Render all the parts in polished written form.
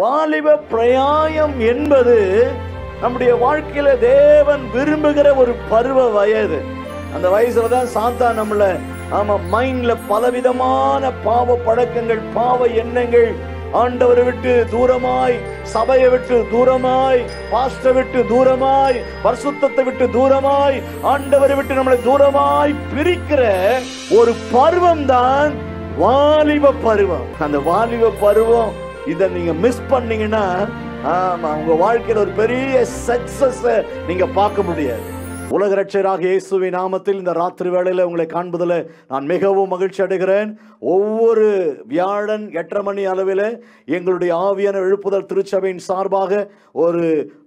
வாலிப பிரயாயம் என்பது நம்முடைய வாழ்க்கையில தேவன் விரும்புகிற ஒரு பருவ வயது. அந்த வயசுல தான் சாத்தா நம்மள மைண்ட்ல பலவிதமான பாவ பழக்கங்கள், பாவ எண்ணங்கள், ஆண்டவரை விட்டு தூரமாய், சபையை விட்டு தூரமாய், பாஸ்டரை விட்டு தூரமாய், பரிசுத்தத்தை விட்டு தூரமாய், ஆண்டவரை விட்டு நம்மளை தூரமாய் பிரிக்கிற ஒரு பருவம் தான் வாலிப பருவம். அந்த வாலிப பருவம் இதை நீங்க மிஸ் பண்ணீங்கன்னா உங்க வாழ்க்கையில ஒரு பெரிய சக்சஸ் நீங்க பார்க்க முடியாது. உலக ரட்சகராகிய இயேசுவின் நாமத்தில் இந்த ராத்திரி வேளையில உங்களை காண்பதில் நான் மிகவும் மகிழ்ச்சி அடைகிறேன். ஒவ்வொரு வியாழன் 8:30 மணி அளவில் எங்களுடைய ஆவியான எழுப்புதல் திருச்சபையின் சார்பாக ஒரு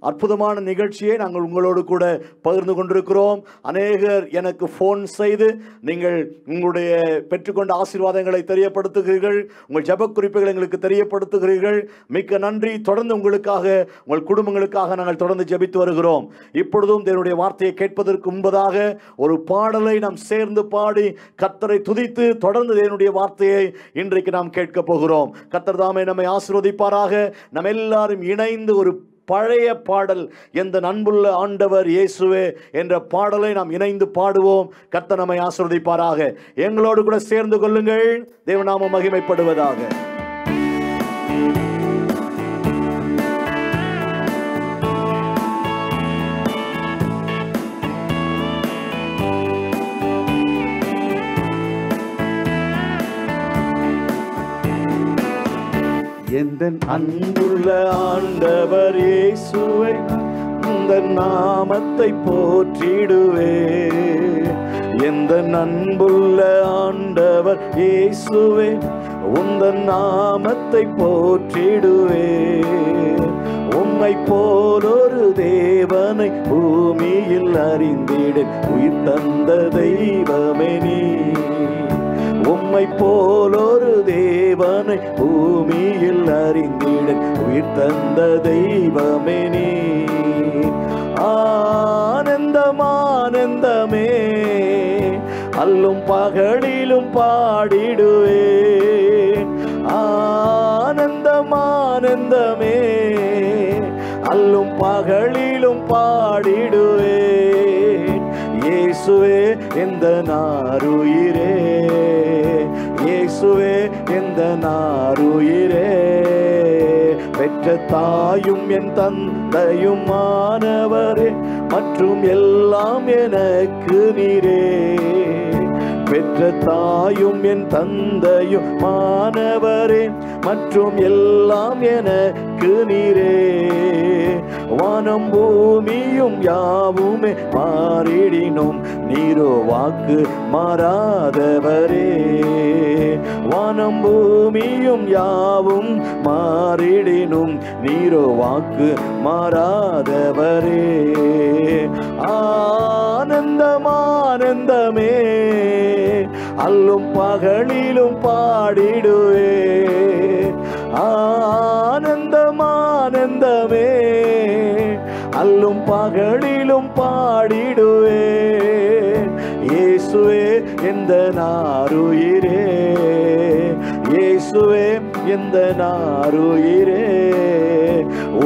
அற்புதமான நிகழ்ச்சியை நாங்கள் உங்களோடு கூட பகிர்ந்து கொண்டிருக்கிறோம். அநேகர் எனக்கு ஃபோன் செய்து நீங்கள் உங்களுடைய பெற்றுக்கொண்ட ஆசீர்வாதங்களை தெரியப்படுத்துகிறீர்கள், உங்கள் ஜெப குறிப்புகளை எங்களுக்கு தெரியப்படுத்துகிறீர்கள். மிக்க நன்றி. தொடர்ந்து உங்களுக்காக, உங்கள் குடும்பங்களுக்காக நாங்கள் தொடர்ந்து ஜெபித்து வருகிறோம். இப்பொழுதும் தேவனுடைய வார்த்தையை கேட்பதற்கு முன்பதாக ஒரு பாடலை நாம் சேர்ந்து பாடி கர்த்தரை துதித்து தொடர்ந்து தேவனுடைய வார்த்தையை இன்றைக்கு நாம் கேட்க போகிறோம். கர்த்தர் தாமே நம்மை ஆசீர்வதிப்பாராக. நம்ம எல்லாரும் இணைந்து ஒரு பழைய பாடல், எந்த அன்புள்ள ஆண்டவர் இயேசுவே என்ற பாடலை நாம் இணைந்து பாடுவோம். கர்த்தர் நம்மை ஆசீர்வதிப்பாராக. எங்களோடு கூட சேர்ந்து கொள்ளுங்கள். தேவநாமம் மகிமைப்படுவதாக. எந்தன் அன்புள்ள ஆண்டவர் இயேசுவை, உந்தன் நாமத்தை போற்றிடுவே. எந்தன் அன்புள்ள ஆண்டவர் இயேசுவே, உந்தன் நாமத்தை போற்றிடுவே. உம்மை போலொரு தேவனை பூமியில் அறிந்திட உயிர் தந்த தெய்வமே நீ. உம்மை போலொரு தேவனை பூமியில் அறிந்திட உயிர் தந்த தெய்வமே நீ. ஆனந்தம் ஆனந்தமே, அல்லும் பகலிலும் பாடிடுவே. ஆனந்தம் ஆனந்தமே, அல்லும் பகலிலும் பாடிடுவே. இயேசுவே எந்த நாருயிரே, இயேசுவே எந்த நாருயிரே. பெற்ற தாயும் என் தந்தையும் மானவரே, மற்றும் எல்லாம் எனக்கு நீரே. பெற்ற தாயும் என் தந்தையும் மானவரே, மற்றும் எல்லாம் எனக்கு நீரே. வானம் பூமியும் யாவுமே மாறிடினும் நீரோ வாக்கு மாறாதவரே. வானம் பூமியும் யாவும் மாறிடினும் நீரோ வாக்கு மாறாதவரே. ஆனந்தம் ஆனந்தமே, அல்லும் பகலிலும் பாடிடுவே. ஆனந்தம் ஆனந்தமே, அல்லும் பகலிலும் பாடிடுவே. இயேசுவே எந்த நாருயிரே, இயேசுவே எந்த நாருயிரே.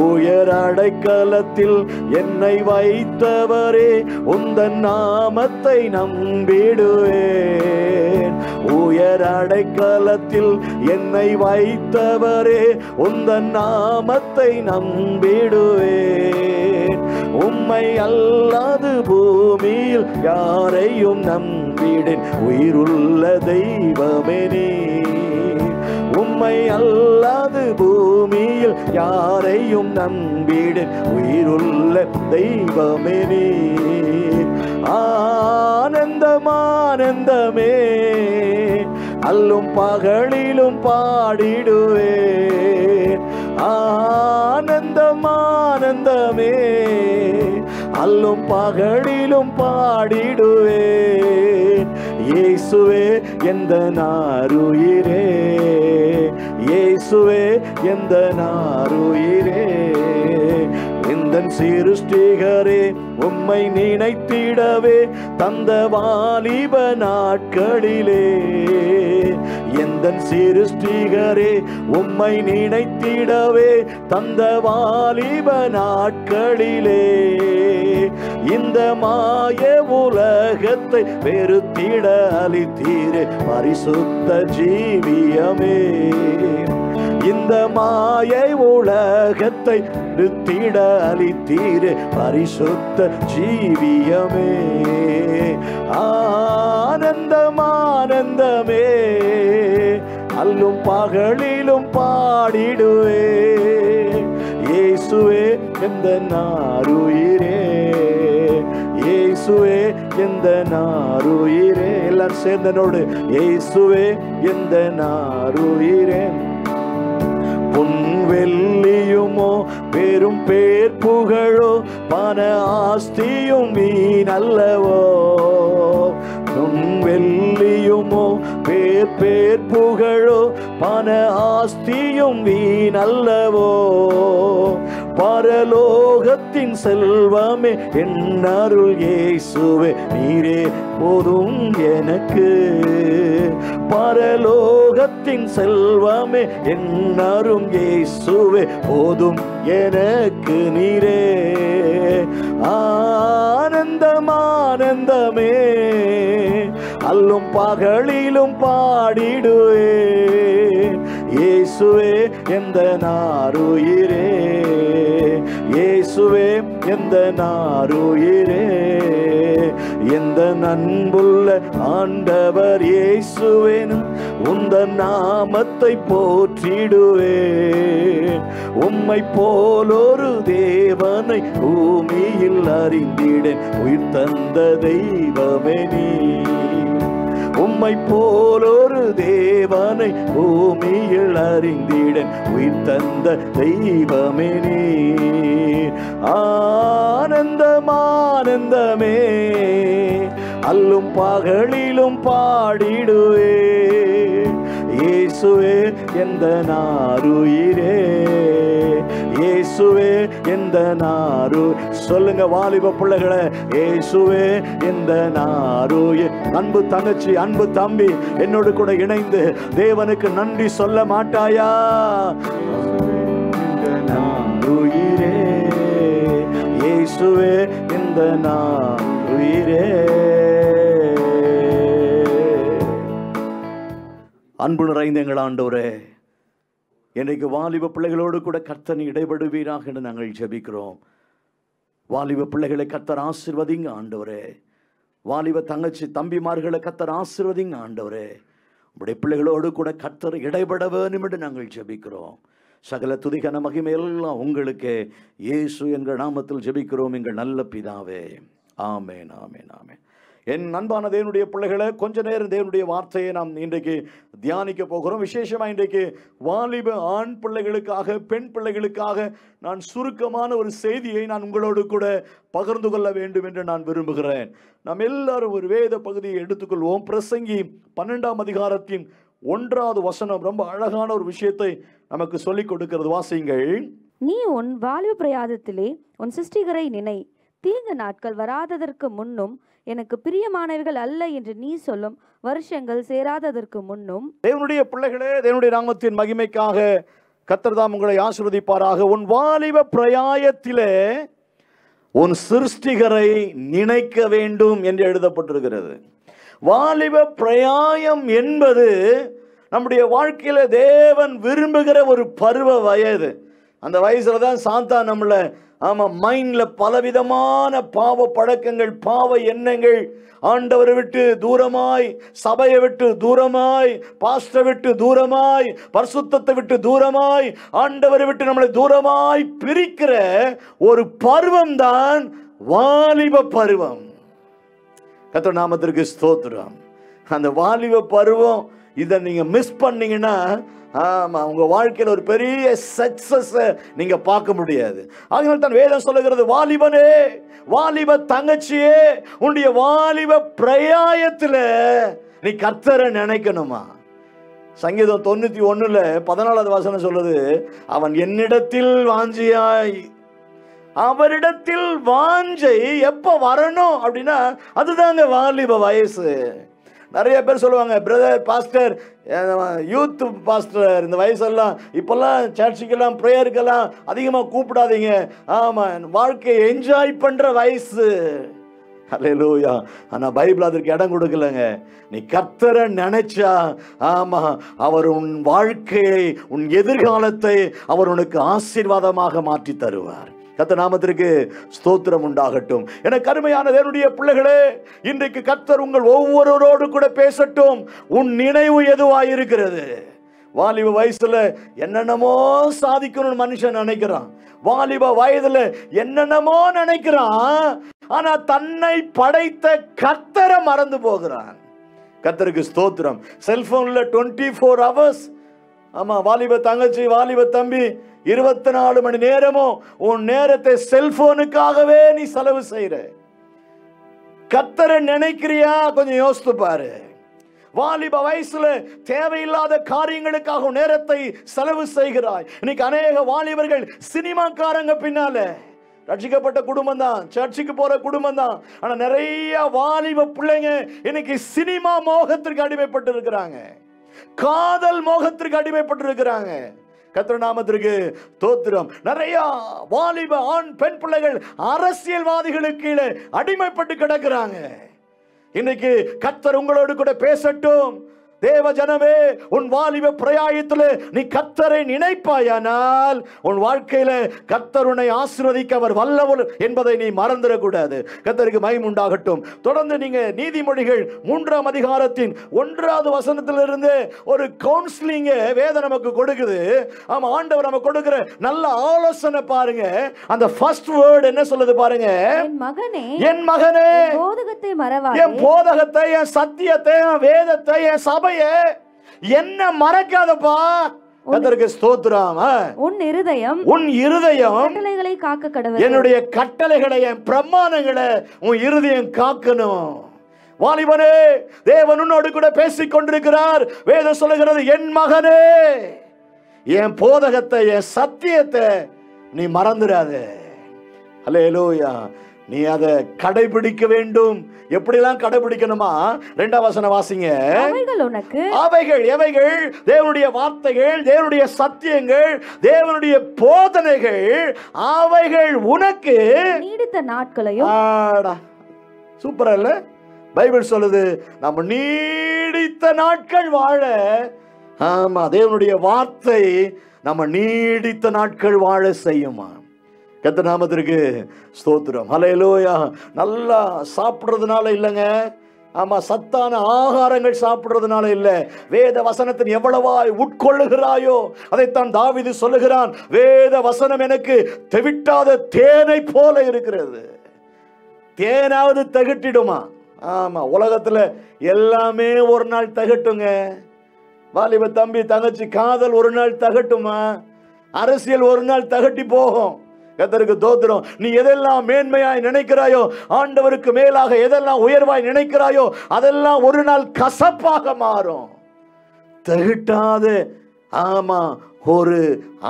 உயர் அடைக்கலத்தில் என்னை வைத்தவரே, உந்தன் நாமத்தை நம்பிடுவேன். உயர் அடைக்கலத்தில் என்னை வைத்தவரே, உந்தன் நாமத்தை நம்பிடுவேன். உம்மை அல்லாது பூமியில் யாரையும் நம்பிடேன், உயிருள்ள தெய்வமே நீ. உம்மை அல்லாது பூமியில் யாரையும் நம்பிடேன், உயிருள்ள தெய்வமே நீ. ஆனந்தம் ஆனந்தமே, அல்லும் பகலிலும் பாடிடுவே. ஆனந்தம் ஆனந்தமே, அல்லும் பகலிலும் பாடிடுவே. இயேசுவே எந்த நாருயிரே, இயேசுவே எந்த நாருயிரே. எந்தன் சிருஷ்டிகரே உம்மை நினைத்திடவே தந்த வாலிப நாட்களிலே. எந்தன் சிருஷ்டிகரே உம்மை நினைத்திடவே தந்த வாலிப நாட்களிலே இந்த மாய உலகத்தை வெறுத்திட அளித்தீரே பரிசுத்த ஜீவியமே. இந்த மாயை உலகத்தை நிறுத்திட அளித்தீரே பரிசுத்த ஜீவியமே. ஆனந்தம் ஆனந்தமே அல்லும் பகலிலும் பாடிடுவே இயேசுவே எந்த நாருயிரே, இயேசுவே எந்த நாருயிரே. எல்லாரும் சேர்ந்தனோடு இயேசுவே எந்த நாருயிரே. பொன் வெள்ளியுமோ பெரும் பேர் புகழோ பண ஆஸ்தியும் வீணல்லவோ. பொன் வெள்ளியுமோ பேர் புகழோ பண ஆஸ்தியும் வீணல்லவோ. பரலோகத்தின் செல்வமே என் அருள் இயேசுவே நீரே போதும் எனக்கு. பரலோகத்தின் செல்வமே என் அருள் இயேசுவே போதும் எனக்கு நீரே. ஆனந்தம் ஆனந்தமே அல்லும் பகலிலும் பாடிடுவே இயேசுவே எந்த நாருயிரே, இயேசுவே எந்த நாருயிரே. எந்த அன்புள்ள ஆண்டவர் இயேசுவேனும் உந்தன் நாமத்தை போற்றிடுவேன். உம்மை போலொரு தேவனை பூமியில் அறிந்திடேன் உயிர் தந்த தெய்வமே நீ. உம்மை போலொரு தேவனை பூமியில் அறிந்திடேன் உயிர் தந்த தெய்வமே நீ. ஆனந்தம் ஆனந்தமே அல்லும் பகலிலும் பாடிடுவே இயேசுவே எந்த நாருயிரே, இயேசுவே எந்த நாரு. சொல்லுங்க வாலிப பிள்ளைகளை, இயேசுவே எந்த நாருயே. அன்பு தங்கச்சி, அன்பு தம்பி, என்னோடு கூட இணைந்து தேவனுக்கு நன்றி சொல்ல மாட்டாயா? நாருயிரே, இயேசுவே எந்த நாருயிரே. அன்பு நிறைந்த எங்கள் ஆண்டவரே, இன்றைக்கு வாலிப பிள்ளைகளோடு கூட கர்த்தர் இடைபடுவீராக என்று நாங்கள் ஜெபிக்கிறோம். வாலிப பிள்ளைகளை கர்த்தர் ஆசீர்வதிங்க ஆண்டவரே. வாலிப தங்கச்சி தம்பிமார்களை கர்த்தர் ஆசீர்வதிங்க ஆண்டவரே. உங்களுடைய பிள்ளைகளோடு கூட கர்த்தர் இடைபட வேண்டும் என்று நாங்கள் ஜெபிக்கிறோம். சகல துதிகன மகிமை எல்லாம் உங்களுக்கு இயேசு என்ற நாமத்தில் ஜெபிக்கிறோம் எங்கள் நல்ல பிதாவே. ஆமேன், ஆமேன், ஆமேன். என் அன்பான தேவனுடைய பிள்ளைகளை, கொஞ்ச நேரம் தேவனுடைய வார்த்தையை நாம் இன்றைக்கு தியானிக்க போகிறோம். விசேஷமாக இன்றைக்கு வாலிப ஆண் பிள்ளைகளுக்காக, பெண் பிள்ளைகளுக்காக நான் சுருக்கமான ஒரு செய்தியை நான் உங்களோடு கூட பகிர்ந்து கொள்ள வேண்டும் என்று நான் விரும்புகிறேன். நாம் எல்லாரும் ஒரு வேத பகுதியை எடுத்துக்கொள்வோம். பிரசங்கி 12ஆம் அதிகாரத்தின் 1வது வசனம் ரொம்ப அழகான ஒரு விஷயத்தை நமக்கு சொல்லிக் கொடுக்கிறது. வாசியுங்கள். நீ உன் வாலிப பிரயாதத்திலே உன் சிருஷ்டிகரை நினை. தீங்கு நாட்கள் வராததற்கு முன்னும் எனக்கு பிரியமானவர்கள் அல்ல என்று நீ சொல்லும் வருஷங்கள் சேராததற்கு முன்னும். தேவனுடைய பிள்ளைகளே, தேவனுடைய நாமத்தின் மகிமைக்காக கர்த்தர் தாம் உங்களை ஆசீர்வதிப்பாராக. உன் வாலிப பிரயாயத்திலே உன் சிருஷ்டிகரை நினைக்க வேண்டும் என்று எழுதப்பட்டிருக்கிறது. வாலிப பிரயாயம் என்பது நம்முடைய வாழ்க்கையில தேவன் விரும்புகிற ஒரு பருவ வயது. அந்த வயசுல தான் சாத்தா நம்மள மைண்ட்ல பலவிதமான பாவ பழக்கங்கள், பாவ எண்ணங்கள், ஆண்டவரை விட்டு தூரமாய், சபையை விட்டு தூரமாய், பாஸ்டரை விட்டு தூரமாய், பரிசுத்தத்தை விட்டு தூரமாய், ஆண்டவரை விட்டு நம்மளை தூரமாய் பிரிக்கிற ஒரு பருவம் தான் வாலிப பருவம். கர்த்தர் நாமத்திற்கு ஸ்தோத்திரம். அந்த வாலிப பருவம் இதை நீங்க மிஸ் பண்ணீங்கன்னா உங்க வாழ்க்கையில் ஒரு பெரிய சக்சஸ் நீங்க பார்க்க முடியாது. அதனால தான் வேதம் சொல்லுகிறது, வாலிபனே, வாலிப தங்கச்சியே, உன்னுடைய வாலிப பிரயாயத்துல நீ கர்த்தரை நினைக்கணுமா. சங்கீதம் 91ல 14வது வசனம் சொல்லுது, அவன் என்னிடத்தில் வாஞ்சியாய். அவரிடத்தில் வாஞ்சை எப்ப வரணும் அப்படின்னா அதுதாங்க வாலிப வயசு. நிறைய பேர் சொல்லுவாங்க, பிரதர், பாஸ்டர், யூத் பாஸ்டர் இந்த வயசெல்லாம் இப்பெல்லாம் சர்ச்சுக்கெல்லாம் ப்ரேயருக்கெல்லாம் அதிகமாக கூப்பிடாதீங்க. ஆமாம், வாழ்க்கையை என்ஜாய் பண்ணுற வயசு. அல்லேலூயா. ஆனால் பைபிள் அதற்கு இடம் கொடுக்கலங்க. நீ கர்த்தரை நினைச்சா, ஆமா, அவர் உன் வாழ்க்கையை, உன் எதிர்காலத்தை அவர் உனக்கு ஆசீர்வாதமாக மாற்றி தருவார். கர்த்தர் நாமத்திற்கு ஸ்தோத்திரம் உண்டாகட்டும். என கருமையான தேவனுடைய பிள்ளைகளே, இன்றைக்கு கர்த்தர் உங்கள் ஒவ்வொருவரோடு கூட பேசட்டும். உன் நினைவு எதுவாயிருக்கிறது? வாலிப வயசுல என்னென்னமோ சாதிக்கணும்னு மனுஷன் நினைக்கிறான். வாலிப வயதுல என்னென்னமோ நினைக்கிறான். ஆனா தன்னை படைத்த கர்த்தரை மறந்து போகிறான். கர்த்தருக்கு ஸ்தோத்திரம். செல்போன்ல 24 hours. ஆமா, வாலிப தங்கச்சி, வாலிப தம்பி, 24 மணி நேரமும் உன் நேரத்தை செல்போனுக்காகவே நீ செலவு செய்யற. கர்த்தரை நினைக்கிறியா? கொஞ்சம் யோசித்து பாரு. வாலிப வயசுல தேவையில்லாத காரியங்களுக்காக நேரத்தை செலவு செய்கிறாய். இன்னைக்கு அநேக வாலிபர்கள் சினிமாக்காரங்க பின்னால, ரட்சிக்கப்பட்ட குடும்பம் தான், சர்ச்சுக்கு போற குடும்பம் தான், ஆனா நிறைய வாலிப பிள்ளைங்க இன்னைக்கு சினிமா மோகத்திற்கு அடிமைப்பட்டு இருக்கிறாங்க, காதல் மோகத்திற்கு அடிமைப்பட்டு இருக்கிறாங்க. கர்த்தர் நாமத்திற்கு ஸ்தோத்திரம். நிறைய வாலிப ஆண் பெண் பிள்ளைகள் அரசியல்வாதிகளுக்கு கீழே அடிமைப்பட்டு கிடக்கிறாங்க. இன்னைக்கு கர்த்தர் உங்களோடு கூட பேசட்டும். தேவ ஜனமே, உன் வாலிப பிரயாயத்தில் நீ கர்த்தரை நினைப்பாயானால் உன் வாழ்க்கையில கர்த்தர் உன்னை ஆசீர்வதிக்க அவர் வல்லவர் என்பதை நீ மறந்துடக்கூடாது. கர்த்தருக்கு மகிமை உண்டாகட்டும். தொடர்ந்து நீங்க நீதிமொழிகள் 3ஆம் அதிகாரத்தின் 1வது வசனத்திலிருந்து ஒரு கவுன்சிலிங் வேதம் நமக்கு கொடுக்குது. ஆமா, ஆண்டவர் நமக்கு கொடுக்கிற நல்ல ஆலோசனை பாருங்க. அந்த ஃபர்ஸ்ட் வேர்ட் என்ன சொல்லுது பாருங்க. என் மகனே, என் மகனே, போதகத்தை மறவாதே. என் போதகத்தை, என் சத்தியத்தை, என் வேதத்தை, என் சபையை என்ன மறக்காதப்பா. கர்த்தருக்கு ஸ்தோத்திரம். உன் இருதயம் கட்டளைகளை காக்க கடவுள். என்னுடைய கட்டளைகளை, என் பிரமாணங்களை உன் இருதயம் காக்கணும். வாலிபனே, தேவன் உன்னோடு கூட பேசிக் கொண்டிருக்கிறார். வேதம் சொல்லுகிறது, என் மகனே, என் போதகத்தை, என் சத்தியத்தை நீ மறந்துடாத. அல்லேலூயா. நீ அதை கடைபிடிக்க வேண்டும். எப்படிலாம் கடைபிடிக்கணுமா? 2ஆம் வசனம் வாசிங்க. அவைகள் உனக்கு, அவைகள் எவைகள்? தேவனுடைய வார்த்தைகள், தேவனுடைய சத்தியங்கள், தேவனுடைய போதனைகள். அவைகள் உனக்கு நீடித்த நாட்களையும். சூப்பரா இல்ல? பைபிள் சொல்லுது நம்ம நீடித்த நாட்கள் வாழ. ஆமா, தேவனுடைய வார்த்தை நம்ம நீடித்த நாட்கள் வாழ செய்யுமா. கர்த்தர் நாமத்திற்கு ஸ்தோத்திரம். ஹல்லேலூயா. நல்லா சாப்பிடுறதுனால இல்லைங்க. ஆமா, சத்தான ஆகாரங்கள் சாப்பிடுறதுனால இல்ல. வேத வசனத்தின் எவ்வளவாய் உட்கொள்ளுகிறாயோ அதைத்தான் தாவீது சொல்லுகிறான். வேத வசனம் எனக்கு தெவிட்டாத தேனை போல இருக்கிறது. தேனாவது தகட்டிடுமா? ஆமா, உலகத்துல எல்லாமே ஒரு நாள் தகட்டுங்க. வாலிப தம்பி தங்கச்சி, காதல் ஒரு நாள் தகட்டுமா? அரசியல் ஒரு நாள் தகட்டி போகும். கர்த்தருக்கு ஸ்தோத்திரம். நீ எதெல்லாம் மேன்மையாய் நினைக்கிறாயோ, ஆண்டவருக்கு மேலாக எதெல்லாம் உயர்வாய் நினைக்கிறாயோ, அதெல்லாம் ஒரு நாள் கசப்பாக மாறும். தகட்டாத ஆமா ஒரு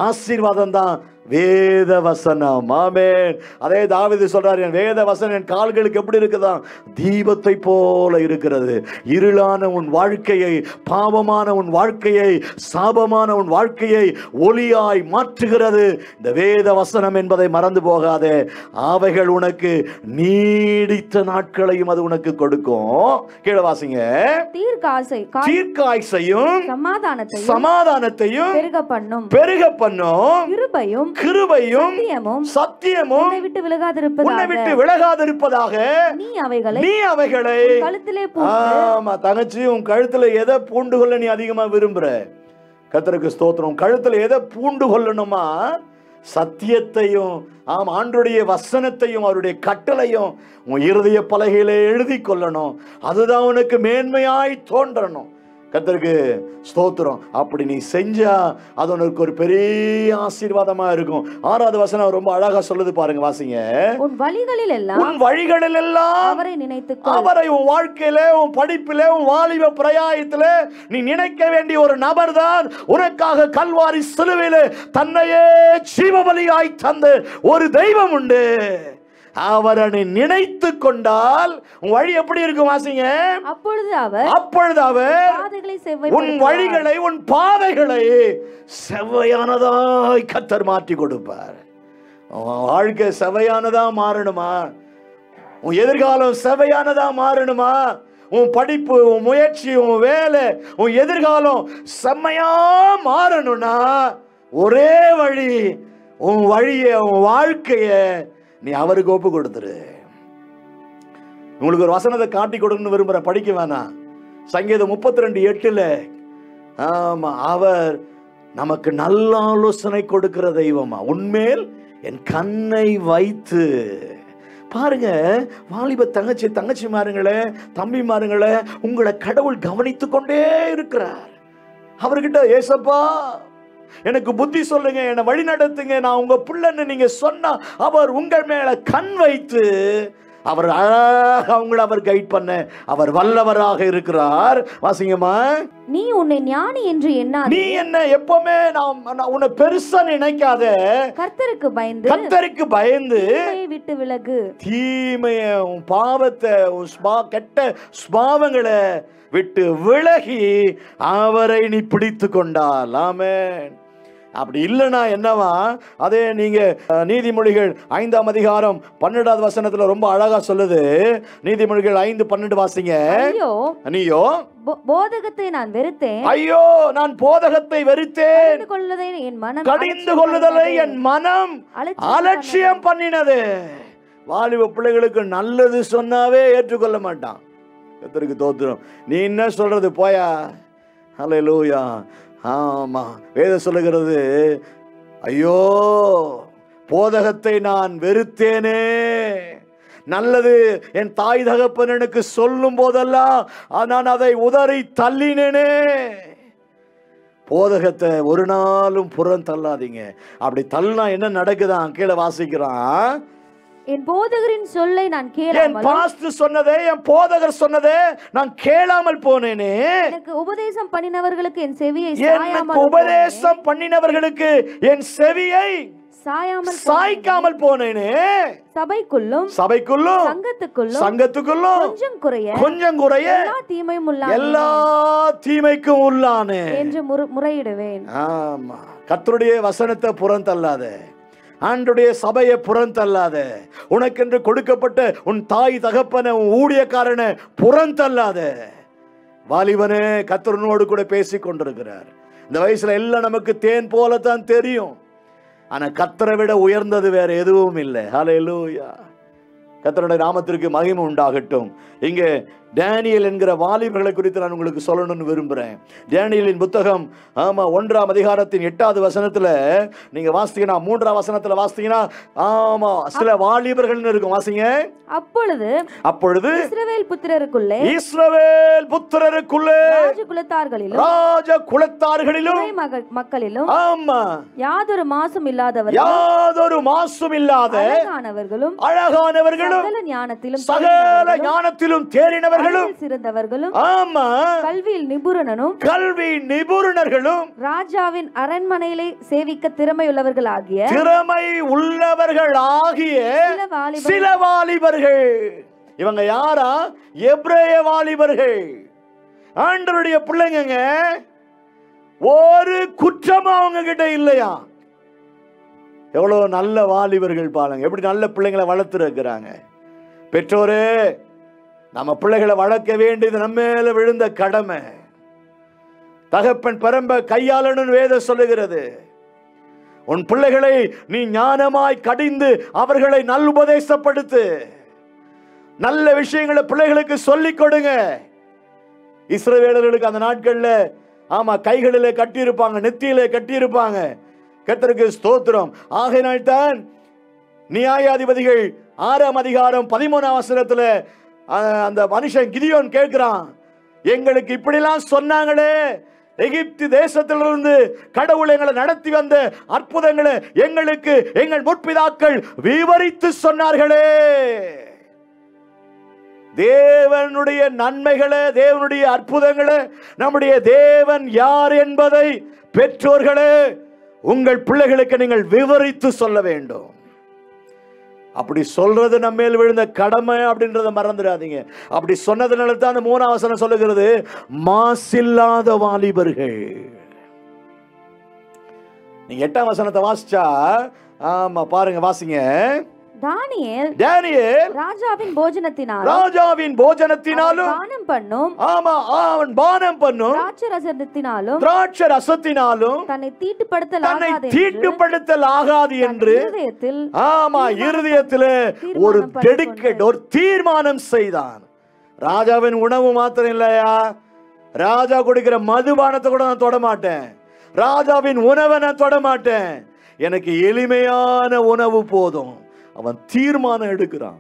ஆசீர்வாதம் தான் வேத வசனம். ஆமென். அதே தாவீது சொல்றார், என் வேத வசனம் என் கால்களுக்கு எப்படி இருக்குதா? தீபத்தை போல இருக்கிறது. இருளான உன் வாழ்க்கையை, பாவமான உன் வாழ்க்கையை, சாபமான உன் வாழ்க்கையை ஒளியாய் மாற்றுகிறது இந்த வேத வசனம் என்பதை மறந்து போகாதே. அவைகள் உனக்கு நீடித்த நாட்களையும் அது உனக்கு கொடுக்கும். கீழே வாசிங்க. தீர்க்காய்சையும் சமாதானத்தையும் பெருக பண்ணும். கிருபையும் சத்தியமும் உன்னை விட்டு விலகாதிருப்பதாக நீ அவைகளை கழுத்திலே. ஆமா தங்கச்சி, உன் கழுத்துல எதை பூண்டு கொள்ள நீ அதிகமா விரும்புற? கர்த்தருக்கு ஸ்தோத்திரம். கழுத்துல எதை பூண்டு கொள்ளணுமா? சத்தியத்தையும், ஆம், ஆண்டவருடைய வசனத்தையும் அவருடைய கட்டளையும் உன் இருதய பலகையிலே எழுதி கொள்ளணும். அதுதான் உனக்கு மேன்மையாய் தோன்றணும். கர்த்தருக்கு ஸ்தோத்திரம். அப்படி நீ செஞ்சா அது உனக்கு ஒரு பெரிய ஆசீர்வாதமா இருக்கும். 6வது வசனம் ரொம்ப அழகா சொல்லுது பாருங்க, வாசிங்க. உன் வழிகளில் எல்லாம் அவரை நினைத்துக்கொள். அவரை உன் வாழ்க்கையில, உன் படிப்பில, உன் வாலிப பிரயாயத்தில நீ நினைக்க வேண்டிய ஒரு நபர் தான் உனக்காக கல்வாரி சிலுவையில தன்னையே ஜீவபலியாய் தந்த ஒரு தெய்வம் உண்டு. அவரை நினைத்து கொண்டால் உன் வழி எப்படி இருக்கும் வாசிங்க. அப்பொழுது அவர் உன் வழிகளை உன் பாதைகளை செவ்வையானதாய் கர்த்தர் மாற்றி கொடுப்பார். வாழ்க்கை செவ்வையானதா மாறணுமா? உன் எதிர்காலம் செவ்வையானதா மாறணுமா? உன் படிப்பு, உன் முயற்சி, உன் வேலை, உன் எதிர்காலம் செம்மையா மாறணும்னா ஒரே வழி, உன் வழிய, உன் வாழ்க்கைய நீ அவருக்கு ஒப்பு கொடுத்துரு. உங்களுக்கு ஒரு வசனத்தை காட்டி கொடுக்கணும்னு விரும்புற, படிக்க வேணாம். சங்கீதம் 32:8 ஆமா, அவர் நமக்கு நல்ல ஆலோசனை கொடுக்கிற தெய்வமா, உன்மேல் என் கண்ணை வைத்து. பாருங்க, வாலிப தங்கச்சி மாருங்களே, தம்பி மாருங்களே, உங்களை கடவுள் கவனித்து கொண்டே இருக்கிறார். அவர்கிட்ட ஏசப்பா எனக்கு புத்தி சொல்லுங்க, என்னை வழி நடத்துங்க, நான் உங்க பிள்ளைன்னு நீங்க சொன்னா அவர் உங்கள் மேல கண் வைத்து அவர் அழகாக உங்களை அவர் கைட் பண்ண அவர் வல்லவராக இருக்கிறார். வாசிங்கம்மா. நீ உன்னை ஞானி என்று எண்ணாதே. நீ என்ன எப்பவுமே நான் உன்னை பெருசா நினைக்காத. கர்த்தருக்கு பயந்து விட்டு விலகு. தீமைய, உன் பாவத்தை, உன் கெட்ட சுபாவங்களை விட்டு விலகி அவரை நீ பிடித்து கொண்டால். ஆமென். அப்படி இல்லைன்னா என்னவா? அதே நீங்க நீதிமொழிகள் 5ஆம் அதிகாரம் 12வது வசனத்துல ரொம்ப அழகா சொல்லுது. நீதிமொழிகள் 5:12 வாசிங்க. நீயோ போதகத்தை நான் வெறுத்தேன். ஐயோ, நான் போதகத்தை வெறுத்தேன். கடிந்து கொள்ளுதலை என் மனம் அலட்சியம் பண்ணினது. வாலிப பிள்ளைகளுக்கு நல்லது சொன்னாவே ஏற்றுக்கொள்ள மாட்டான். கர்த்தருக்கு தோத்திரம். நீ என்ன சொல்றது போயா. ஹல்லேலூயா. ஆமா, வேதம் சொல்லுகிறது, ஐயோ போதகத்தை நான் வெறுத்தேனே. நல்லது என் தாய் தகப்பன் எனக்கு சொல்லும் போதெல்லாம் நான் அதை உதறி தள்ளினேனே. போதகத்தை ஒரு நாளும் புறம் தள்ளாதீங்க. அப்படி தள்ளினா என்ன நடக்குதான்? கீழே வாசிக்கிறான். என் போதகரின் சொல்லை நான் கேளாமல், என் பாஸ்டர் சொன்னதே, என் போதகர் சொன்னதே நான் கேளாமல் போனேனே. எனக்கு உபதேசம் பண்ணினவர்களுக்கு என் செவியை சாய்க்காமல் போனேனே. சபைக்குள்ளும் சங்கத்துக்குள்ளும் கொஞ்சம் குறைய எல்லா தீமைக்கும் உள்ளானே என்று முறையிடுவேன். ஆமா, கர்த்தருடைய வசனத்தை புறந்தள்ளாத, ஆண்டுடைய சபையை புறந்தள்ளாத, உனக்கென்று கொடுக்கப்பட்ட உன் தாய் தகப்பன, உன் ஊழியக்காரனை புறந்தள்ளாத. வாலிபனே, கர்த்தரோடு கூட பேசிக் கொண்டிருக்கிறார். இந்த வயசுல எல்லாம் நமக்கு தேன் போலத்தான் தெரியும். ஆனா கர்த்தரை விட உயர்ந்தது வேற எதுவும் இல்லை. ஹல்லேலூயா. கர்த்தருடைய நாமத்திற்கு மகிமை உண்டாகட்டும். இங்கே டேனியல் என்கிற வாலிபர்களை குறித்து நான் உங்களுக்கு சொல்லணும்னு விரும்புகிறேன். டேனியலின் புத்தகம் 1ஆம் அதிகாரத்தின் 8வது வசனத்துல நீங்க வாசித்தீங்கன்னா, 3ஆம் வசனத்துல வாசித்தீங்கன்னா, ஆமா, சில வாலிபர்கள் இருக்கும். வாசிங்க. அப்பொழுது இஸ்ரவேல் புத்திரருக்குள்ளே ராஜ குலத்தார்களிலும் மக்களிலும் ஆமா யாதொரு மாசும் இல்லாத அழகானவர்களும் சகல ஞானத்திலும் தேறினவர்களும் சிறந்தவர்களும் ஆமா கல்வி நிபுணர்களும் ராஜாவின் அரண்மனையிலே சேவிக்க திறமை உள்ளவர்களாகிய சில வாலிபர்கள். இவங்க யாரா? எபிரேய வாலிபர்கள். ஆண்டவருடைய பிள்ளைங்க. ஒரு குற்றமும் அவங்க கிட்ட இல்லையா? எவ்வளவு நல்ல வாலிபர்கள் பாருங்க, எப்படி நல்ல பிள்ளைங்களை வளர்த்து இருக்கிறாங்க. பெற்றோரே, நம்ம பிள்ளைகளை வளர்க்க வேண்டியது நம்ம மேல விழுந்த கடமை. தகப்பன் பரம்ப கையாளணும்னு வேதம் சொல்லுகிறது. உன் பிள்ளைகளை நீ ஞானமாய் கடிந்து அவர்களை நல்லுபதேசப்படுத்து. நல்ல விஷயங்களை பிள்ளைகளுக்கு சொல்லிக் கொடுங்க. இஸ்ரவேலர்களுக்கு அந்த நாட்கள்ல ஆமா கைகளிலே கட்டியிருப்பாங்க, நெத்தியிலே கட்டியிருப்பாங்க. கர்த்தருக்கு ஸ்தோத்திரம். ஆகையினால்தான் நியாயாதிபதிகள் 6ஆம் அதிகாரம் 13ஆம் வசனத்துல அந்த மனுஷன் கிதியோன் கேட்கிறான், எங்களுக்கு இப்படிலாம் சொன்னாங்களே, எகிப்து தேசத்திலிருந்து கடவுள் எங்களை நடத்தி வந்த அற்புதங்களை எங்களுக்கு எங்கள் முற்பிதாக்கள் விவரித்து சொன்னார்களே. தேவனுடைய நன்மைகளை, தேவனுடைய அற்புதங்களை, நம்முடைய தேவன் யார் என்பதை பெற்றோர்களே உங்கள் பிள்ளைகளுக்கு நீங்கள் விவரித்து சொல்ல வேண்டும். அப்படி சொல்றது நம்ம மேல் விழுந்த கடமை அப்படின்றத மறந்துடாதீங்க. அப்படி சொன்னதுனால தான் அந்த 3ஆம் வசனம் சொல்லுகிறது, மாசில்லாத வாலிபர்கள். நீங்க 8ஆம் வசனத்தை வாசிச்சா, ஆமா பாருங்க, வாசிங்க. தானியேல் ராஜாவின் போஜனத்தினாலும் பானம் பண்ணும். ஆமா, அவன் பானம் பண்ணும். திராட்சை ரசத்தினாலும் தன்னை தீட்டுப்படுத்தல் ஆகாது என்று ஆமா இருதயத்திலே ஒரு டெடிகேட், ஒரு தீர்மானம் செய்தான். ராஜாவின் உணவு மாத்திரம் இல்லையா, ராஜா குடிக்கிற மதுபானத்தை கூட நான் தொட மாட்டேன், ராஜாவின் உணவை நான் தொட மாட்டேன், எனக்கு எளிமையான உணவு போதும். அவன் தீர்மானம் எடுக்கிறான்.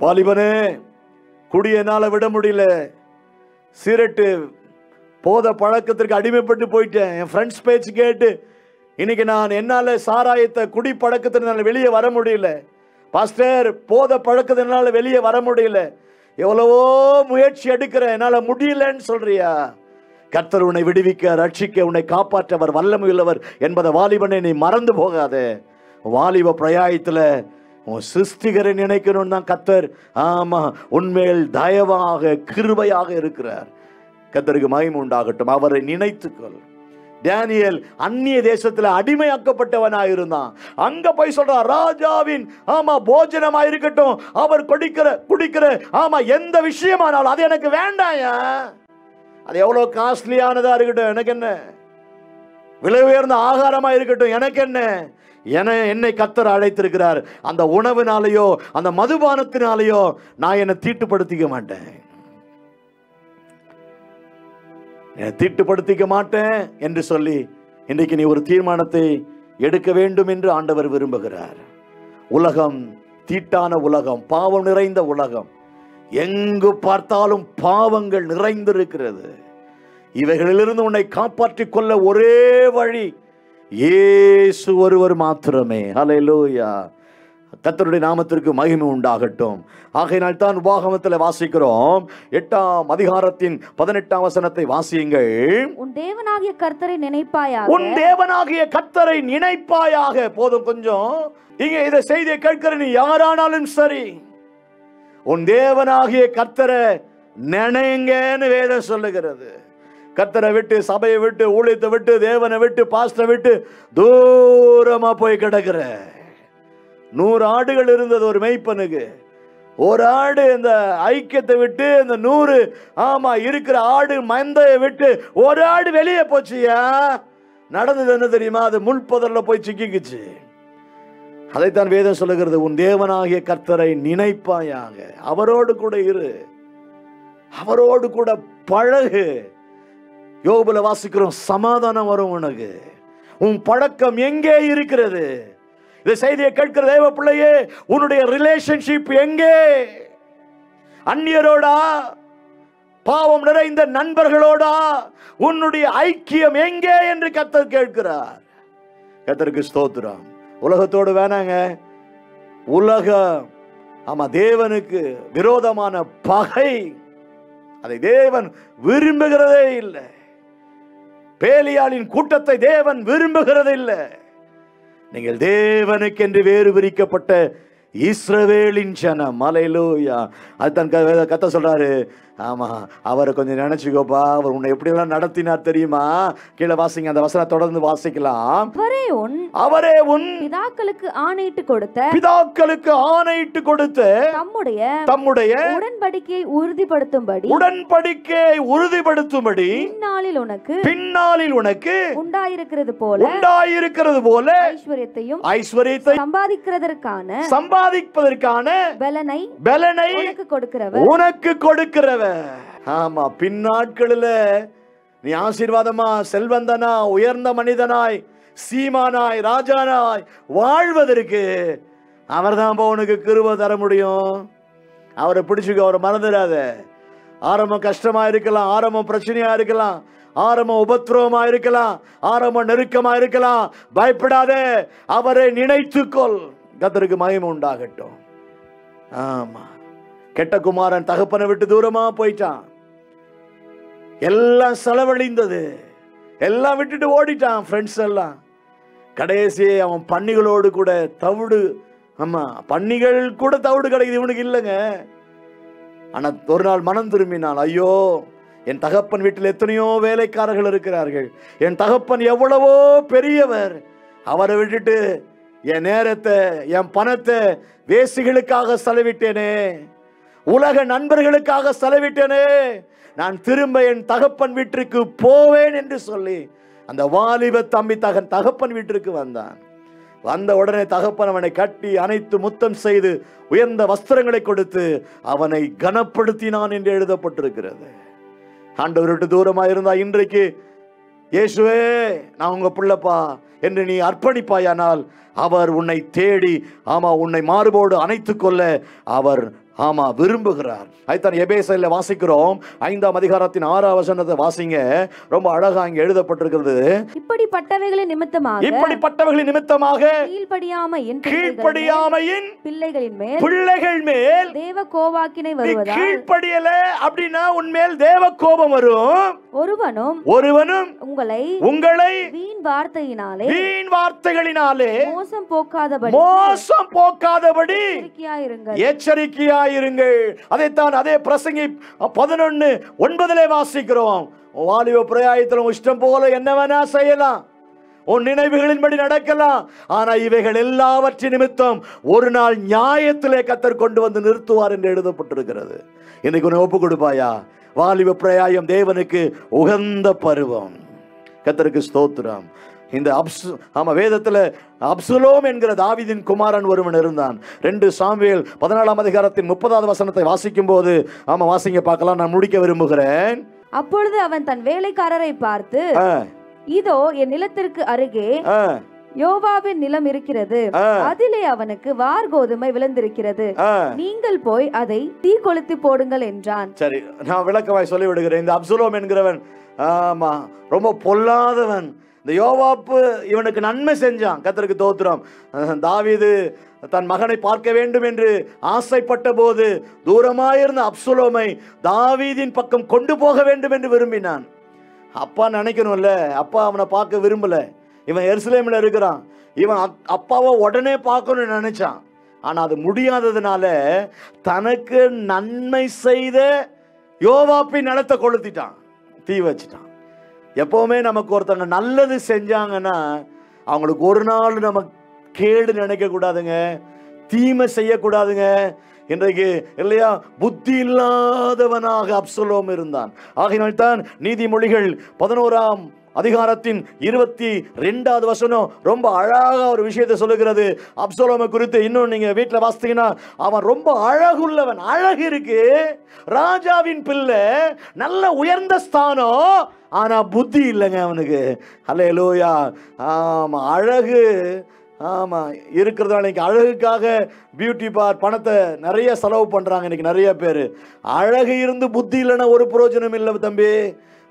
வாலிபனே, குடியனால விட முடியல, சிரட்டு போத பழக்கத்திற்கு அடிமைப்பட்டு போயிட்டேன், என் ஃப்ரெண்ட்ஸ் பேச்சு கேட்டு இன்னைக்கு நான் என்னால சாராயத்தை குடி பழக்கத்தினால வெளியே வர முடியல, பாஸ்டர் போத பழக்கத்தினால வெளியே வர முடியல, எவ்வளவோ முயற்சி எடுக்கிறேன், என்னால முடியலன்னு சொல்றியா? கர்த்தர் உன்னை விடுவிக்க, ரட்சிக்க, உன்னை காப்பாற்ற அவர் வல்லமையுள்ளவர் என்பதை வாலிபனை நீ மறந்து போகாதே. வாலிப பிரயாயத்துல உன் சிருஷ்டிகரை நினைக்கணும்னு தான் கர்த்தர் ஆமா உண்மையில் தயவாக கிருபையாக இருக்கிறார். கர்த்தருக்கு மகிமை உண்டாகட்டும். அவரை நினைத்துக்கொள். தானியேல் அந்நிய தேசத்துல அடிமையாக்கப்பட்டவனாக இருந்தான். அங்க போய் சொல்றான், ராஜாவின் ஆமா போஜனமா இருக்கட்டும், அவர் குடிக்கிற ஆமா எந்த விஷயமானாலும் அது எனக்கு வேண்டாயா, அது எவ்வளவு காஸ்ட்லியானதா இருக்கட்டும் எனக்கு என்ன, விலை உயர்ந்த ஆகாரமா இருக்கட்டும் எனக்கு என்ன, என்னை கர்த்தர் அழைத்திருக்கிறார். அந்த உணவினாலேயோ அந்த மதுபானத்தினாலேயோ நான் என்னை தீட்டுப்படுத்திக்க மாட்டேன், என்னை தீட்டுப்படுத்திக்க மாட்டேன் என்று சொல்லி இன்றைக்கு நீ ஒரு தீர்மானத்தை எடுக்க வேண்டும் என்று ஆண்டவர் விரும்புகிறார். உலகம் தீட்டான உலகம், பாவம் நிறைந்த உலகம், எங்கு பார்த்தாலும் பாவங்கள் நிறைந்திருக்கிறது. இவைகளிலிருந்து உன்னை காப்பாற்றிக் கொள்ள ஒரே வழி இயேசு ஒருவர் மாத்திரமே. ஹல்லேலூயா. கர்த்தருடைய நாமத்திற்கு மகிமை உண்டாகட்டும். ஆகையினால் தான் உபாகமத்தில் வாசிக்கிறோம், 8ஆம் அதிகாரத்தின் 18ஆம் வசனத்தை வாசியுங்கள். உன் தேவனாகிய கர்த்தரை நினைப்பாயாக. உன் தேவனாகிய கர்த்தரை நினைப்பாயாக. போதும் கொஞ்சம். இங்க இதை செய்தியை கேட்கிற நீ யாரானாலும் சரி, உன் தேவனாகிய கர்த்தரை நினைங்கன்னு வேதம் சொல்லுகிறது. கர்த்தரை விட்டு, சபையை விட்டு, ஊழியத்தை விட்டு, தேவனை விட்டு, பாஸ்டரை விட்டு தூரமா போய் கிடக்கிற 100 ஆடுகள் இருந்தது ஒரு மேய்ப்பனுக்கு. ஒரு ஆடு இந்த ஐக்கியத்தை விட்டு, இந்த 100 ஆமா இருக்கிற ஆடு மந்தையை விட்டு ஒரு ஆடு வெளியே போச்சியா. நடந்தது என்ன தெரியுமா? அது முள்புதர்ல போய் சிக்கிக்குச்சு. அதைத்தான் வேதம் சொல்லுகிறது, உன் தேவனாகிய கர்த்தரை நினைப்பாயாக. அவரோடு கூட இரு, அவரோடு கூட பழகு. யோபுல வாசிக்கிறோம், சமாதானம் வரும் உனக்கு. உன் பழக்கம் எங்கே இருக்கிறது? இந்த செய்தியை கேட்கிற தேவ பிள்ளையே, உன்னுடைய ரிலேஷன்ஷிப் எங்கே? அந்நியரோடா, பாவம் நிறைந்த நண்பர்களோடா உன்னுடைய ஐக்கியம் எங்கே என்று கர்த்தர் கேட்கிறார். கர்த்தருக்கு ஸ்தோத்திரம். உலகத்தோடு வேணாங்க. உலகம் ஆமா தேவனுக்கு விரோதமான பகை, அதை தேவன் விரும்புகிறதே இல்லை. பேலியாளின் கூட்டத்தை தேவன் விரும்புகிறது இல்லை. நீங்கள் தேவனுக்கு என்று வேறு பிரிக்கப்பட்ட இஸ்ரவேலின் ஜனம். ஹல்லேலூயா. அதுதான் கர்த்தர் சொல்றாரு, ஆமா அவரை கொஞ்சம் நினைச்சுக்கோப்பா, அவர் உன்னை எப்படி எல்லாம் நடத்தினார் தெரியுமா? கீழே வாசிங்க, அந்த வசனம் தொடர்ந்து வாசிக்கலாம். அவரே உன் பிதாக்களுக்கு ஆணையிட்டு கொடுத்த தம்முடைய உடன்படிக்கையை உறுதிப்படுத்தும்படி பின்னாளில் உனக்கு உண்டாயிருக்கிறது போல ஐஸ்வரியத்தை சம்பாதிப்பதற்கான பலனை உனக்கு கொடுக்கிறவர். ஆமா, பின்னாட்களில் நீ ஆசீர்வாதமா, செல்வந்தனா, உயர்ந்த மனிதனாய், சீமானாய், ராஜானாய் வாழ்வதற்கு அவர் தான் உனக்கு கிருபை தர முடியும். அவரை பிடிச்சுக்க, அவரை மறந்துடாத. ஆரம்பம் கஷ்டமா இருக்கலாம், ஆரம்பம் பிரச்சனையா இருக்கலாம், ஆரம்பம் உபத்திரவமா இருக்கலாம், ஆரம்பம் நெருக்கமா இருக்கலாம். பயப்படாதே, அவரை நினைத்துக்கொள். கர்த்தருக்கு மகிமை உண்டாகட்டும். ஆமா, கெட்ட குமாரன் தகப்பனை விட்டு தூரமா போயிட்டான். எல்லாம் செலவழிந்தது, எல்லாம் விட்டுட்டு ஓடிட்டான் ஃப்ரெண்ட்ஸ் எல்லாம். கடைசி அவன் பன்னிகளோடு கூட தவிடு ஆமா, பன்னிகள் கூட தவிடு கிடைக்குது, இவனுக்கு இல்லைங்க. ஆனா ஒரு நாள் மனம் திரும்பினான். ஐயோ, என் தகப்பன் வீட்டில் எத்தனையோ வேலைக்காரர்கள் இருக்கிறார்கள், என் தகப்பன் எவ்வளவோ பெரியவர், அவரை விட்டுட்டு என் நேரத்தை என் பணத்தை வேசிகளுக்காக செலவிட்டேனே, உலக நண்பர்களுக்காக செலவிட்டேனே, நான் திரும்ப என் தகப்பன் வீட்டிற்கு போவேன் என்று சொல்லி அந்த வாலிப தம்பி தகப்பன் வீட்டிற்கு வந்தான். வந்த உடனே தகப்பன் அவனை கட்டி அணைத்து முத்தம் செய்து உயர்ந்த வஸ்திரங்களை கொடுத்து அவனை கனப்படுத்தினான் என்று எழுதப்பட்டிருக்கிறது. ஆண்டவர் விட்டு தூரமா இருந்தா இன்றைக்கு இயேசுவே நான் உங்க பிள்ளைப்பா என்று நீ அர்ப்பணிப்பாயானால் அவர் உன்னை தேடி உன்னை மார்போடு அணைத்துக் கொள்ள அவர் விரும்புகிறார். அதுதான் எபேசியர்ல வாசிக்கிறோம் 5ஆம் அதிகாரத்தின் 6ஆம் வசனத்தை வாசிங்க. ரொம்ப அழகா இங்க எழுதப்பட்டிருக்கிறது. இப்படிப்பட்டவைகளின் நிமித்தமாக கீழ்ப்படியாமையின் பிள்ளைகள் மேல் தேவ கோபாக்கினை வருவதால், கீழ்ப்படியல அப்படின்னா உன்மேல் தேவ கோபம் வரும். ஒருவனும் உங்களை வீண் வார்த்தைகளினாலே மோசம் போக்காதபடி எச்சரிக்கையாயிருங்கள். அதைத்தான் அதே பிரசங்கி 11:9 வாசிக்கிறோம். வாலிப பிரயாயத்தில் இஷ்டம் போல என்ன வேணா செய்யலாம், உன் நினைவுகளின்படி நடக்கலாம், ஆனா இவைகள் எல்லாவற்றின் நிமித்தம் ஒரு நாள் நியாயத்திலே கர்த்தர் கொண்டு வந்து நிறுத்துவார் என்று எழுதப்பட்டிருக்கிறது. இன்னைக்கு உன்னை ஒப்பு கொடுப்பாயா? வாலிப பிரயாயம் தேவனுக்கு உகந்த பருவம். கர்த்தருக்கு ஸ்தோத்திரம். இந்த வேதத்துல அப்சலோம் என்கிற தாவீதின் குமாரன் ஒருவன் இருந்தான். 2 சாமுவேல் 14ஆம் அதிகாரத்தின் 30வது வசனத்தை வாசிக்கும் போது வாசிங்க பார்க்கலாம். நான் முடிக்க விரும்புகிறேன். அப்பொழுது அவன் தன் வேலைக்காரரை பார்த்து, இதோ என் நிலத்திற்கு அருகே யோவாபின் நிலம் இருக்கிறது, அதிலே அவனுக்கு வார்கோதுமை விளைந்திருக்கிறது, நீங்கள் போய் அதை தீ கொளுத்தி போடுங்கள் என்றான். சரி, நான் விளக்கமாய் சொல்லி விடுகிறேன். இந்த அப்சலோம் என்கிறவன் ரொம்ப பொல்லாதவன். இந்த யோவாப்பு இவனுக்கு நன்மை செஞ்சான். கர்த்தருக்கு தோத்திரம். தாவீது தன் மகனை பார்க்க வேண்டும் என்று ஆசைப்பட்ட போது தூரமாயிருந்த அப்சலோமை தாவீதின் பக்கம் கொண்டு போக வேண்டும் என்று விரும்பினான். அப்பா நினைக்கணும்ல, அப்பா அவனை பார்க்க விரும்பல. இவன் எருசலேமில் இருக்கிறான், இவன் அப்பாவை உடனே பார்க்கணும்னு நினைச்சான். ஆனா அது முடியாததுனால தனக்கு நன்மை செய்த யோவாப்பின் நிலத்தை கொளுத்திட்டான், தீ வச்சிட்டான். எப்பவுமே நமக்கு ஒருத்தவங்க நல்லது செஞ்சாங்கன்னா அவங்களுக்கு ஒரு நாள் நம்ம கேடு நினைக்க கூடாதுங்க, தீமை செய்யக்கூடாதுங்க. இன்றைக்கு இல்லையா, புத்தி இல்லாதவனாக அப்சலோம் இருந்தான். ஆகையினால்தான் நீதிமொழிகள் 11ஆம் அதிகாரத்தின் 22வது வசனம் ரொம்ப அழகா ஒரு விஷயத்தை சொல்லுகிறது அப்சலோமை குறித்து. இன்னும் நீங்க வீட்டில் வாசித்தீங்கன்னா அவன் ரொம்ப அழகுள்ளவன், அழகு இருக்கு, ராஜாவின் பிள்ளை, நல்ல உயர்ந்த ஸ்தானம், ஆனா புத்தி இல்லைங்க அவனுக்கு. அல்லேலூயா. ஆமா, அழகு இருக்கிறதால இன்னைக்கு அழகுக்காக பியூட்டி பார்லர் பணத்தை நிறைய செலவு பண்றாங்க இன்னைக்கு நிறைய பேர். அழகு இருந்து புத்தி இல்லைன்னா ஒரு பிரயோஜனம் இல்லை தம்பி.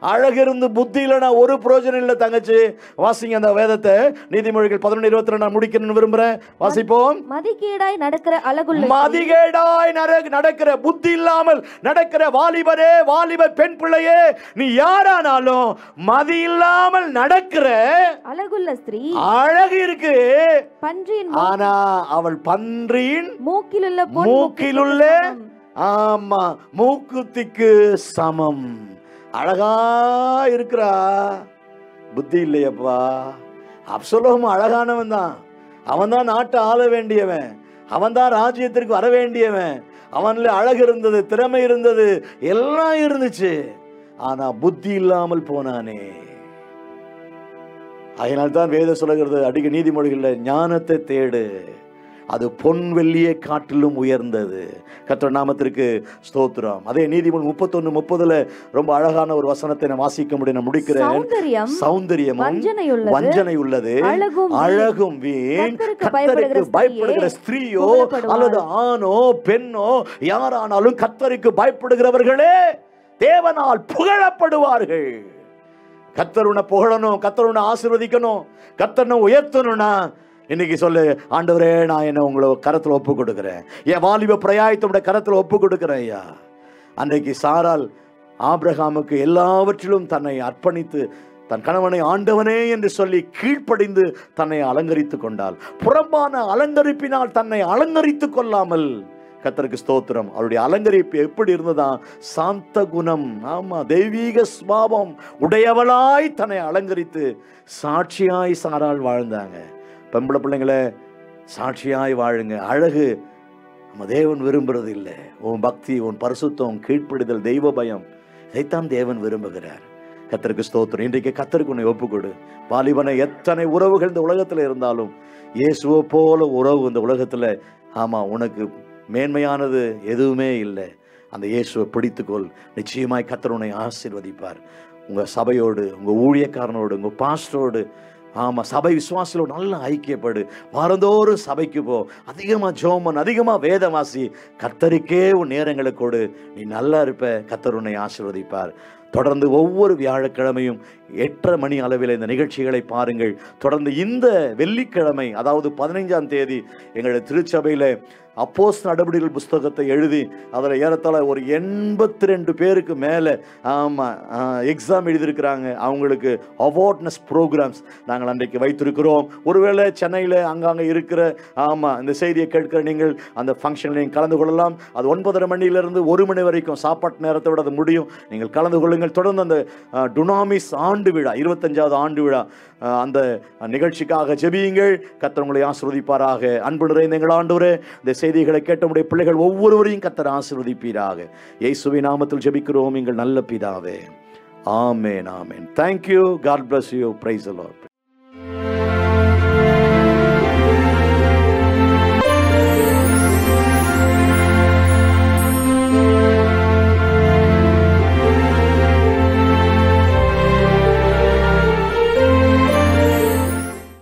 அழகு இருந்து புத்தி இல்லைன்னா ஒரு பிரயோஜனம் இல்லை தங்கச்சி. வாசிங்க அந்த வேதத்தை. நீதிமொழிகள் 11:22 நான் முடிக்கணும்னு விரும்புறேன். வாசிப்போம். மதிகேடாய் நடக்கிற புத்தி இல்லாமல் நடக்கிற வாலிபரே, வாலிபர் பெண் பிள்ளையே, நீ யாரானாலும் மதி இல்லாமல் நடக்கிற அழகுள்ள ஸ்திரீ, அழகு இருக்கு, ஆனா அவள் பன்றியின் மூக்கிலுள்ள மூக்குத்திக்கு சமம். அழகா இருக்கிறா, புத்தி இல்லையப்பா. அப்சலோம் அழகானவன் தான், அவன் தான் நாட்டை ஆள வேண்டியவன், அவன் தான் ராஜ்யத்திற்கு வர வேண்டியவன். அவன்ல அழகு இருந்தது, திறமை இருந்தது, எல்லாம் இருந்துச்சு. ஆனா புத்தி இல்லாமல் போனானே. அதனால்தான் வேதம் சொல்லுகிறது அடிக்க நீதிமொழிகள்ல, ஞானத்தை தேடு, அது பொன் வெள்ளியை காட்டிலும் உயர்ந்தது. கர்த்தர் நாமத்திற்கு ஸ்தோத்திரம். அதே நீதிமொழி 31:30 ரொம்ப அழகான ஒரு வசனத்தை நான் வாசிக்க முடியும். நான் முடிக்கிறேன். சௌந்தரியமும் வஞ்சனை உள்ளது, அழகும் வீண். கர்த்தருக்கு பயப்படுகிற ஸ்திரீயோ அல்லது ஆணோ பெண்ணோ யாரானாலும் கர்த்தருக்கு பயப்படுகிறவர்களே தேவனால் புகழப்படுவார்கள். கர்த்தர் உன்னை புகழணும், கர்த்தர் உன்னை ஆசீர்வதிக்கணும், கர்த்தர் உயர்த்தணும்னா இன்னைக்கு சொல்லு, ஆண்டவரே நான் என்ன உங்களை கரத்தில் ஒப்பு கொடுக்கிறேன், என் வாலிப பிரயாயத்தோட கரத்தில் ஒப்பு கொடுக்கிறேன் ஐயா. அன்றைக்கு சாராள் ஆபிரகாமுக்கு எல்லாவற்றிலும் தன்னை அர்ப்பணித்து தன் கணவனை ஆண்டவனே என்று சொல்லி கீழ்ப்படிந்து தன்னை அலங்கரித்துக் கொண்டாள். புறம்பான அலங்கரிப்பினால் தன்னை அலங்கரித்துக் கொள்ளாமல், கர்த்தருக்கு ஸ்தோத்திரம், அவருடைய அலங்கரிப்பு எப்படி இருந்ததா? சாந்த குணம், ஆமா, தெய்வீக சுபாவம் உடையவளாய் தன்னை அலங்கரித்து சாட்சியாய் சாராள் வாழ்ந்தாங்க. பெம்பளை பிள்ளைங்களை சாட்சியாய் வாழுங்க. அழகு நம்ம தேவன் விரும்புறது இல்லை. உன் பக்தி, உன் பரிசுத்தம், கீழ்ப்படிதல், தெய்வ பயம், இதைத்தான் தேவன் விரும்புகிறார். கர்த்தருக்கு ஸ்தோத்திரம். இன்றைக்கு கர்த்தருக்கு உன்னை ஒப்புக்கொடு. வாலிபனை, எத்தனை உறவுகள் இந்த உலகத்தில் இருந்தாலும் இயேசுவை போல உறவு இந்த உலகத்தில், ஆமா, உனக்கு மேன்மையானது எதுவுமே இல்லை. அந்த இயேசுவை பிடித்துக்கொள். நிச்சயமாய் கர்த்தர் உன்னை ஆசீர்வதிப்பார். உங்கள் சபையோடு, உங்கள் ஊழியக்காரனோடு, உங்கள் பாஸ்டரோடு, ஆமாம், சபை விசுவாசிகளோடு நல்ல ஐக்கியப்படு. வாரந்தோறும் சபைக்கு போ. அதிகமாக ஜோமன், அதிகமாக வேதவாசி. கர்த்தருக்கே உன் நேரங்களை கொடு. நீ நல்லா இருப்ப. கர்த்தர் உன்னை ஆசீர்வதிப்பார். தொடர்ந்து ஒவ்வொரு வியாழக்கிழமையும் 8:30 மணி அளவில் இந்த நிகழ்ச்சிகளை பாருங்கள். தொடர்ந்து இந்த வெள்ளிக்கிழமை, அதாவது 15ஆம் தேதி, எங்களுடைய திருச்சபையில் அப்போஸ்தலர் நடபடிகள் புஸ்தகத்தை எழுதி அதில் ஏறத்தாழ ஒரு 82 பேருக்கு மேலே எக்ஸாம் எழுதியிருக்கிறாங்க. அவங்களுக்கு அவார்ட்னஸ் ப்ரோக்ராம்ஸ் நாங்கள் அன்றைக்கு வைத்திருக்கிறோம். ஒருவேளை சென்னையில் அங்கங்கே இருக்கிற இந்த செய்தியை கேட்கிற நீங்கள் அந்த ஃபங்க்ஷனில் நீங்கள் கலந்து கொள்ளலாம். அது 9:30 மணியிலிருந்து 1 மணி வரைக்கும், சாப்பாட்டு நேரத்தை விட அது முடியும். நீங்கள் கலந்து கொள்ளுங்கள். தொடர்ந்து அந்த டுனாமிஸ் ஆண்டு விழா, 25வது ஆண்டு விழா, அந்த நிகழ்ச்சிக்காக ஜெபியுங்கள். கர்த்தர் உங்களை ஆசீர்வதிப்பாராக. அன்பு நிறைந்த எங்கள் ஆண்டவரே, இந்த செய்திகளை கேட்ட உடைய பிள்ளைகள் ஒவ்வொருவரையும் கர்த்தர் ஆசீர்வதிப்பீராக. இயேசுவின் நாமத்தில் ஜெபிக்கிறோம் எங்கள் நல்ல பிதாவே. ஆமென், ஆமென். Thank you. God bless you. Praise the Lord.